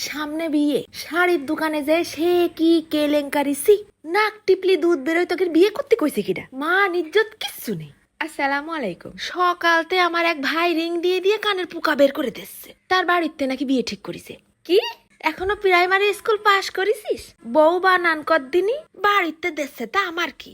সামনে বিয়ে, শাড়ির দোকানে যে সে কি কেলেঙ্কারি, সি নাক টিপলি দুধ বেরোয়, তোকে বিয়ে করতে কইছে কিনা, মান ইজ্জত কিচ্ছু নেই। আসসালামু আলাইকুম। সকালতে আমার এক ভাই রিং দিয়ে দিয়ে কানের পোকা বের করে দিচ্ছে, তার বাড়িতে নাকি বিয়ে ঠিক করেছে। কি এখনো প্রাইমারি স্কুল পাস করেছিস? বউ বা নান কদিনই বাড়িতে দেখছে, তা আমার কি?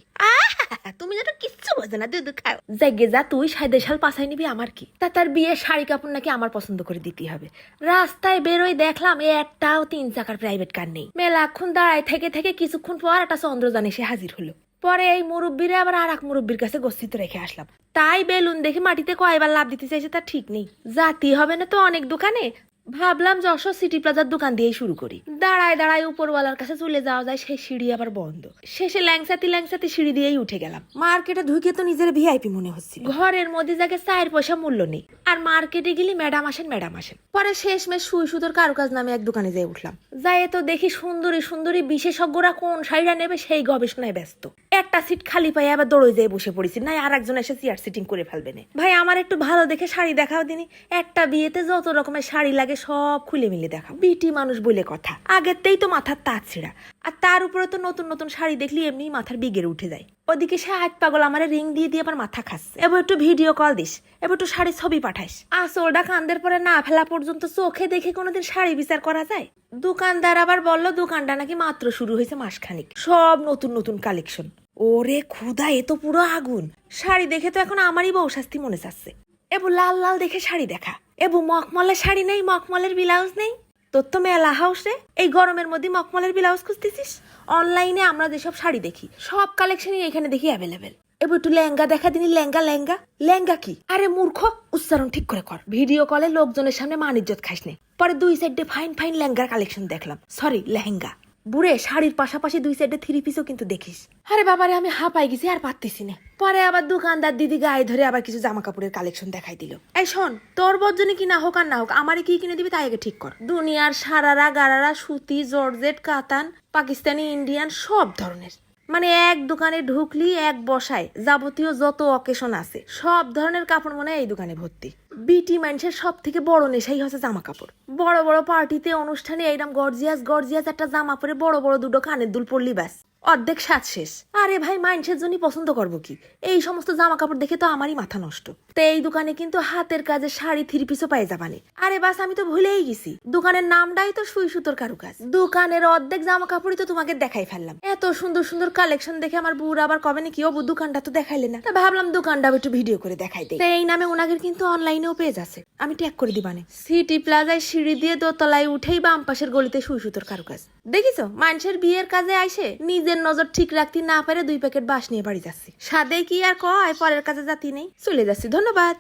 তুমি যেন কিচ্ছু বোঝে না, দুধ খাও জাগে যা, তুই 7 সাল পাশাই নিবি, আমার কি? তা তার বিয়ে শাড়ি কাপড় নাকি আমার পছন্দ করে দিতে হবে। রাস্তায় বেরোই দেখলাম একটাও 3 চাকার প্রাইভেট কার নেই। মেলাক্ষণ দাঁড়ায় থেকে থেকে কিছুক্ষণ পর একটা চন্দ্রযান এসে হাজির হলো। পরে এই মুরব্বীরে আবার আর এক মুরব্বীর কাছে গচ্ছিত রেখে আসলাম। তাই বেলুন দেখে মাটিতে কয়বার লাভ দিতে চাইছে তা ঠিক নেই। জাতি হবে না তো অনেক দোকানে, ভাবলাম যশোর সিটি প্লাজার দোকান দিয়েই শুরু করি। দাঁড়ায় দাঁড়ায় উপরওয়ালার কাছে চলে যাওয়া যায়, সেই সিঁড়ি আবার বন্ধ। শেষে ল্যাংসাতি সিঁড়ি দিয়েই উঠে গেলাম। মার্কেটে ঢুকে তো নিজের ভিআইপি মনে হচ্ছে। ঘরের মধ্যে যাকে 4 পয়সা মূল্য নেই, আর মার্কেটে গেলি ম্যাডাম আসেন। পরে শেষমেশ সুই সুতোর কারুকাজ নামে এক দোকানে যেয়ে উঠলাম। যাই তো দেখি সুন্দরী সুন্দরী বিশেষজ্ঞরা কোন শাড়িটা নেবে সেই গবেষণায় ব্যস্ত। একটা সিট খালি পাই আবার দৌড়ে যেয়ে বসে পড়েছি, নাই আর একজন এসে চেয়ার সিটিং করে ফেলবে না। ভাই আমার একটু ভালো দেখে শাড়ি দেখাও দিনি। একটা বিয়েতে যত রকমের শাড়ি লাগে সব খুলে মিলে দেখা। বিটি মানুষ বলে কথা, আগেতেই তো মাথার তাঁত ছিঁড়া, আর তার উপরে তো নতুন নতুন শাড়ি দেখলি এমনি মাথার বিগের উঠে যায়। ওদিকে সে হাত পাগল আমারে রিং দিয়ে দিয়ে আবার মাথা খাচ্ছে। এবার একটু ভিডিও কল দিস, এবার একটু শাড়ির ছবি পাঠাইস। আসলটা কান্দের পরে না ফেলা পর্যন্ত চোখে দেখে কোনোদিন শাড়ি বিচার করা যায়? দোকানদার আবার বললো দোকানটা নাকি মাত্র শুরু হয়েছে মাসখানিক, সব নতুন নতুন কালেকশন। ওরে খুদা, এ তো পুরো আগুন। শাড়ি দেখে তো এখন আমারই বউ শাস্তি মনে চাচ্ছে। এবু লাল লাল দেখে শাড়ি দেখা, এবু মখমলের শাড়ি নেই, মখমলের ব্লাউজ নেই। তোর তো মেলা হাউসে এই গরমের মধ্যে মখমলের ব্লাউজ খুঁজতেছিস? অনলাইনে আমরা যেসব শাড়ি দেখি সব কালেকশনই এখানে দেখি অ্যাভেলেবেল। এবার একটু লেহেঙ্গা দেখা দিনি। লেহেঙ্গা কি? আরে মূর্খ, উচ্চারণ ঠিক করে কর। ভিডিও কলে লোকজনের সামনে মান ইজ্জত খাইস নে। পরে 2 সাইডে ফাইন ফাইন লেহেঙ্গার কালেকশন দেখলাম, সরি লেহেঙ্গা। বুড়ে শাড়ির পাশাপাশি 2 সাইডে 3 পিসও কিন্তু দেখিস। আরে বাবারে, আমি হাঁপাই গেছি, আর পারতেছি না। পরে আবার দোকানদার দিদি গায়ে ধরে আবার কিছু জামা কাপড়ের কালেকশন দেখাই দিল। এই শোন, তোর বর্জনে কিনা হোক আর না হোক, আমারে কি কিনে দিবি তাই আগে ঠিক কর। দুনিয়ার সারারা গারারা, সুতি, জর্জেট, কাতান, পাকিস্তানি, ইন্ডিয়ান সব ধরনের, মানে এক দোকানে ঢুকলি এক বসায় যাবতীয় যত অকেশন আছে সব ধরনের কাপড় মনে হয় এই দোকানে ভর্তি। বিটি মানুষের সব থেকে বড় নেশাই হচ্ছে জামা কাপড়। বড় বড় পার্টিতে অনুষ্ঠানে এইরকম গর্জিয়াস একটা জামা পরে বড় বড় দুটো কানের দুল পরলি ব্যাস অর্ধেক সাজ শেষ। আরে ভাই, মানুষের জন্য পছন্দ করবো কি এই সমস্ত জামা কাপড় দেখে? তো আমারই মাথা নষ্ট। তো এই দোকানে কিন্তু হাতের কাজে শাড়ি 3 পিসও পাই যাবানি। আরে বাস, আমি তো ভুলেই গেছি, দোকানের নামটাই তো সুই সুতোর কারুকাজ। দোকানের অর্ধেক জামা কাপড়ই তো তোমাকে দেখাই ফেললাম। এত সুন্দর সুন্দর কালেকশন দেখে আমার বুড়া আবার কবে নাকি ও দোকানটা তো দেখাইলে না। তা ভাবলাম দোকানটা একটু ভিডিও করে দেখাই দেয়। এই নামে ওনাদের কিন্তু অনলাইনেও পেজ আছে, আমি ট্যাগ করে দিবানে। সিটি প্লাজায় সিঁড়ি দিয়ে দোতলায় উঠেই বাম পাশের গলিতে সুই সুতোর কারুকাজ। দেখিছো, মানুষের বিয়ের কাজে আইসে নিজের নজর ঠিক রাখতে না পারে 2 প্যাকেট বাঁশ নিয়ে বাড়ি যাচ্ছি। সাদে কি আর কয়, পরের কাজে জাতি নেই, চলে যাচ্ছি। ধন্যবাদ।